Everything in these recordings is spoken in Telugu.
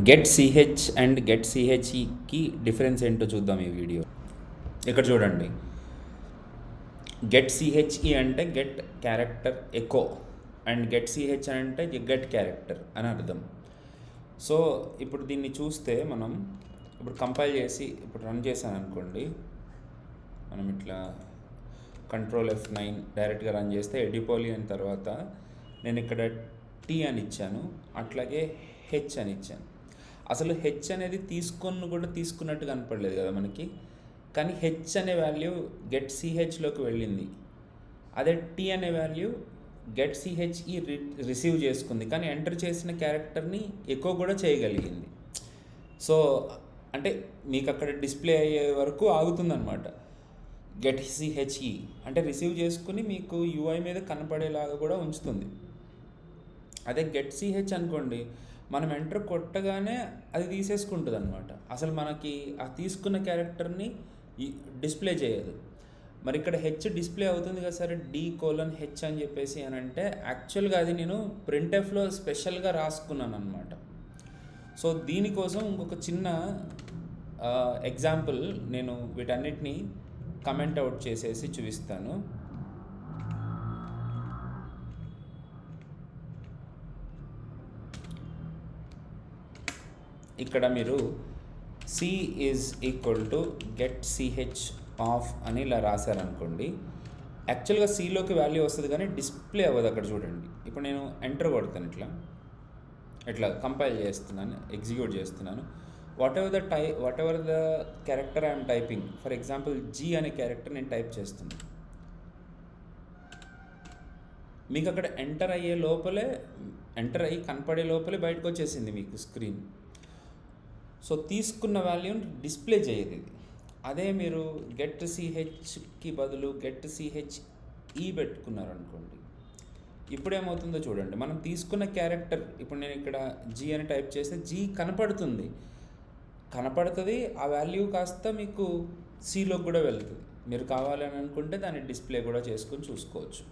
గెట్ సిహెచ్ అండ్ గెట్ సిహెచ్ఈకి డిఫరెన్స్ ఏంటో చూద్దాం ఈ వీడియో. ఇక్కడ చూడండి, గెట్ సిహెచ్ఈ అంటే గెట్ క్యారెక్టర్ ఎకో అండ్ గెట్ సిహెచ్ అంటే గెట్ క్యారెక్టర్ అని అర్థం. సో ఇప్పుడు దీన్ని చూస్తే మనం ఇప్పుడు కంపైల్ చేసి ఇప్పుడు రన్ చేశాను అనుకోండి, మనం ఇట్లా కంట్రోల్ F9 డైరెక్ట్గా రన్ చేస్తే ఎడిపోలి అయిన తర్వాత నేను ఇక్కడ టీ అని ఇచ్చాను, అట్లాగే హెచ్ అని ఇచ్చాను. అసలు హెచ్ అనేది తీసుకున్నట్టు కనపడలేదు కదా మనకి, కానీ హెచ్ అనే వాల్యూ గెట్ సిహెచ్లోకి వెళ్ళింది. అదే టీ అనే వాల్యూ గెట్ సిహెచ్ఈ రిసీవ్ చేసుకుంది, కానీ ఎంటర్ చేసిన క్యారెక్టర్ని ఎక్కువ కూడా చేయగలిగింది. సో అంటే మీకు అక్కడ డిస్ప్లే అయ్యే వరకు ఆగుతుందన్నమాట. గెట్ సిహెచ్ఈ అంటే రిసీవ్ చేసుకుని మీకు యూఐ మీద కనపడేలాగా కూడా ఉంచుతుంది. అదే గెట్ సిహెచ్ అనుకోండి, మనం ఎంటర్ కొట్టగానే అది తీసేసుకుంటుంది అనమాట. అసలు మనకి ఆ తీసుకున్న క్యారెక్టర్ని డిస్ప్లే చేయదు. మరి ఇక్కడ హెచ్ డిస్ప్లే అవుతుంది కదా సరే, D:H అని చెప్పేసి అని అంటే యాక్చువల్గా అది నేను ప్రింట్ఎఫ్లో స్పెషల్గా రాసుకున్నాను అనమాట. సో దీనికోసం ఇంకొక చిన్న ఎగ్జాంపుల్ నేను వీటన్నిటిని కమెంట్ అవుట్ చేసేసి చూపిస్తాను. ఇక్కడ మీరు C = గెట్ సిహెచ్ ఆఫ్ అని ఇలా రాశారనుకోండి, యాక్చువల్గా Cలోకి వాల్యూ వస్తుంది కానీ డిస్ప్లే అవ్వదు. అక్కడ చూడండి, ఇప్పుడు నేను ఎంటర్ కొడతాను, ఇట్లా కంపైల్ చేస్తున్నాను, ఎగ్జిక్యూట్ చేస్తున్నాను. What ever the character I'm typing, for example G అనే క్యారెక్టర్ నేను టైప్ చేస్తున్నాను. మీకు అక్కడ ఎంటర్ అయ్యి కనపడే లోపలే బయటకు వచ్చేసింది మీకు స్క్రీన్. సో తీసుకున్న వాల్యూని డిస్ప్లే చేయదు ఇది. అదే మీరు గెట్ సిహెచ్కి బదులు గెట్ సిహెచ్ఈ పెట్టుకున్నారు అనుకోండి, ఇప్పుడు ఏమవుతుందో చూడండి. మనం తీసుకున్న క్యారెక్టర్, ఇప్పుడు నేను ఇక్కడ G అని టైప్ చేస్తే G కనపడుతుంది, ఆ వాల్యూ కాస్త మీకు Cలోకి కూడా వెళ్తుంది. మీరు కావాలని అనుకుంటే దాన్ని డిస్ప్లే కూడా చేసుకొని చూసుకోవచ్చు.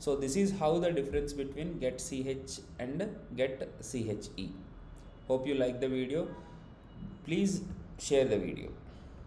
So this is how the difference between get సిహెచ్ and get CHE. Hope you like the video. Please share the video.